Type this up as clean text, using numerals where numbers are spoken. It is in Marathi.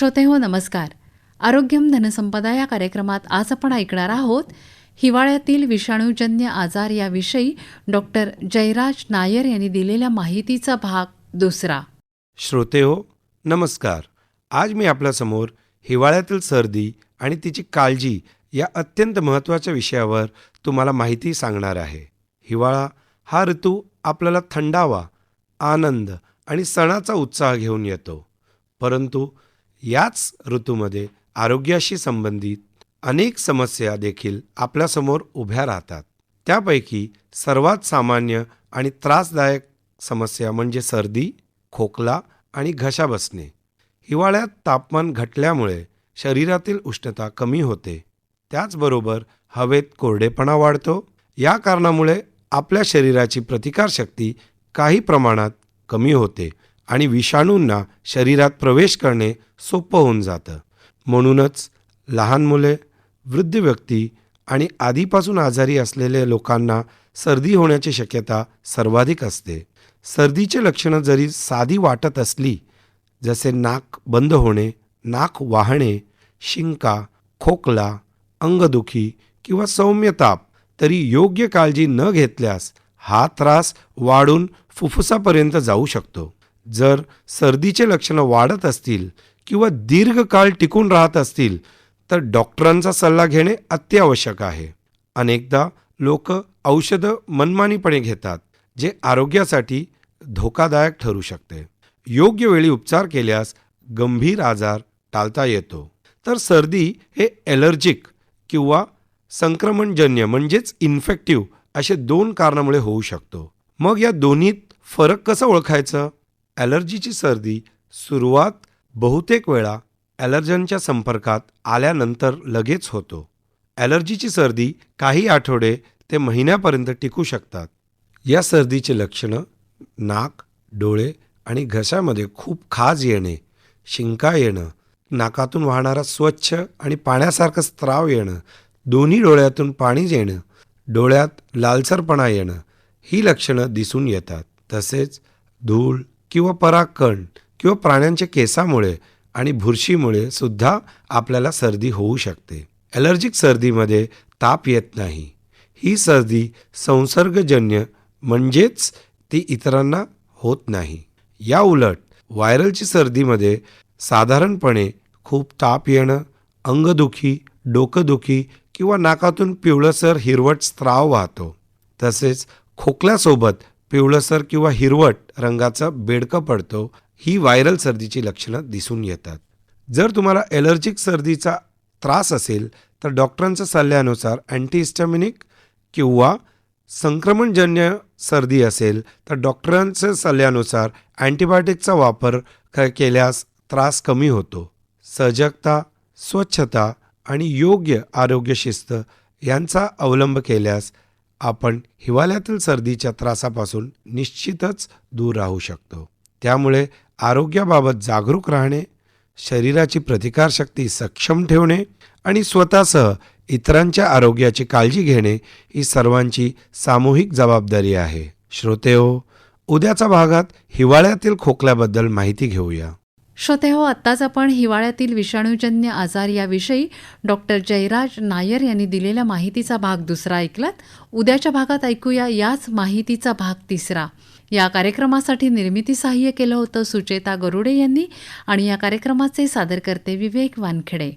श्रोतेहो नमस्कार. आरोग्यम धनसंपदा या कार्यक्रमात आज आपण ऐकणार आहोत हिवाळ्यातील विषाणूजन्य आजार याविषयी डॉक्टर जयराज नायर यांनी दिलेल्या माहितीचा भाग दुसरा. श्रोतेहो नमस्कार. आज मी आपल्यासमोर हिवाळ्यातील सर्दी आणि तिची काळजी या अत्यंत महत्त्वाच्या विषयावर तुम्हाला माहिती सांगणार आहे. हिवाळा हा ऋतू आपल्याला थंडावा, आनंद आणि सणाचा उत्साह घेऊन येतो. परंतु याच ऋतूमध्ये आरोग्याशी संबंधित अनेक समस्या देखील आपल्यासमोर उभ्या राहतात. त्यापैकी सर्वात सामान्य आणि त्रासदायक समस्या म्हणजे सर्दी, खोकला आणि घसा बसणे. हिवाळ्यात तापमान घटल्यामुळे शरीरातील उष्णता कमी होते. त्याचबरोबर हवेत कोरडेपणा वाढतो. या कारणामुळे आपल्या शरीराची प्रतिकारशक्ती काही प्रमाणात कमी होते आणि विषाणूंना शरीरात प्रवेश करणे सोपं होऊन जातं. म्हणूनच लहान मुले, वृद्ध व्यक्ती आणि आधीपासून आजारी असलेल्या लोकांना सर्दी होण्याची शक्यता सर्वाधिक असते. सर्दीचे लक्षणं जरी साधी वाटत असली, जसे नाक बंद होणे, नाक वाहणे, शिंका, खोकला, अंगदुखी किंवा सौम्य ताप, तरी योग्य काळजी न घेतल्यास हा त्रास वाढून फुफ्फुसापर्यंत जाऊ शकतो. जर सर्दीचे लक्षणं वाढत असतील किंवा दीर्घकाळ टिकून राहत असतील तर डॉक्टरांचा सल्ला घेणे अत्यावश्यक आहे. अनेकदा लोक औषधं मनमानीपणे घेतात, जे आरोग्यासाठी धोकादायक ठरू शकते. योग्य वेळी उपचार केल्यास गंभीर आजार टाळता येतो. तर सर्दी हे ॲलर्जिक किंवा संक्रमणजन्य म्हणजेच इन्फेक्टिव्ह असे दोन कारणामुळे होऊ शकतो. मग या दोन्हीत फरक कसा ओळखायचा? ॲलर्जीची सर्दी सुरुवात बहुतेक वेळा ॲलर्जनच्या संपर्कात आल्यानंतर लगेच होतो. ॲलर्जीची सर्दी काही आठवडे ते महिन्यापर्यंत टिकू शकतात. या सर्दीचे लक्षणं नाक, डोळे आणि घशामध्ये खूप खाज येणे, शिंका येणं, नाकातून वाहणारा स्वच्छ आणि पाण्यासारखं स्त्राव येणं, दोन्ही डोळ्यातून पाणी येणं, डोळ्यात लालसरपणा येणं ही लक्षणं दिसून येतात. तसेच धूळ किंवा परागकण किंवा प्राण्यांच्या केसामुळे आणि बुरशीमुळे सुद्धा आपल्याला सर्दी होऊ शकते. ॲलर्जिक सर्दीमध्ये ताप येत नाही. ही सर्दी संसर्गजन्य म्हणजेच ती इतरांना होत नाही. या उलट व्हायरलची सर्दीमध्ये साधारणपणे खूप ताप येणं, अंगदुखी, डोकंदुखी किंवा नाकातून पिवळसर हिरवट स्त्राव वाहतो. तसेच खोकल्यासोबत पिवळसर किंवा हिरवट रंगाचं बेडकं पडतो. ही व्हायरल सर्दीची लक्षणं दिसून येतात. जर तुम्हाला ॲलर्जिक सर्दीचा त्रास असेल तर डॉक्टरांच्या सल्ल्यानुसार अँटीहिस्टॅमिनिक किंवा संक्रमणजन्य सर्दी असेल तर डॉक्टरांच्या सल्ल्यानुसार अँटीबायोटिकचा वापर केल्यास त्रास कमी होतो. सजगता, स्वच्छता आणि योग्य आरोग्य शिस्त यांचा अवलंब केल्यास आपण हिवाळ्यातील सर्दीच्या त्रासापासून निश्चितच दूर राहू शकतो. त्यामुळे आरोग्याबाबत जागरूक राहणे, शरीराची प्रतिकारशक्ती सक्षम ठेवणे आणि स्वतःसह इतरांच्या आरोग्याची काळजी घेणे ही सर्वांची सामूहिक जबाबदारी आहे. श्रोतेहो, उद्याच्या भागात हिवाळ्यातील खोकल्याबद्दल माहिती घेऊया. श्रोतेहो, आत्ताच आपण हिवाळ्यातील विषाणूजन्य आजार याविषयी डॉक्टर जयराज नायर यांनी दिलेल्या माहितीचा भाग दुसरा ऐकलात. उद्याच्या भागात ऐकूया याच माहितीचा भाग तिसरा. या कार्यक्रमासाठी निर्मिती सहाय्य केलं होतं सुचेता गरुडे यांनी आणि या कार्यक्रमाचे सादरकर्ते विवेक वानखेडे.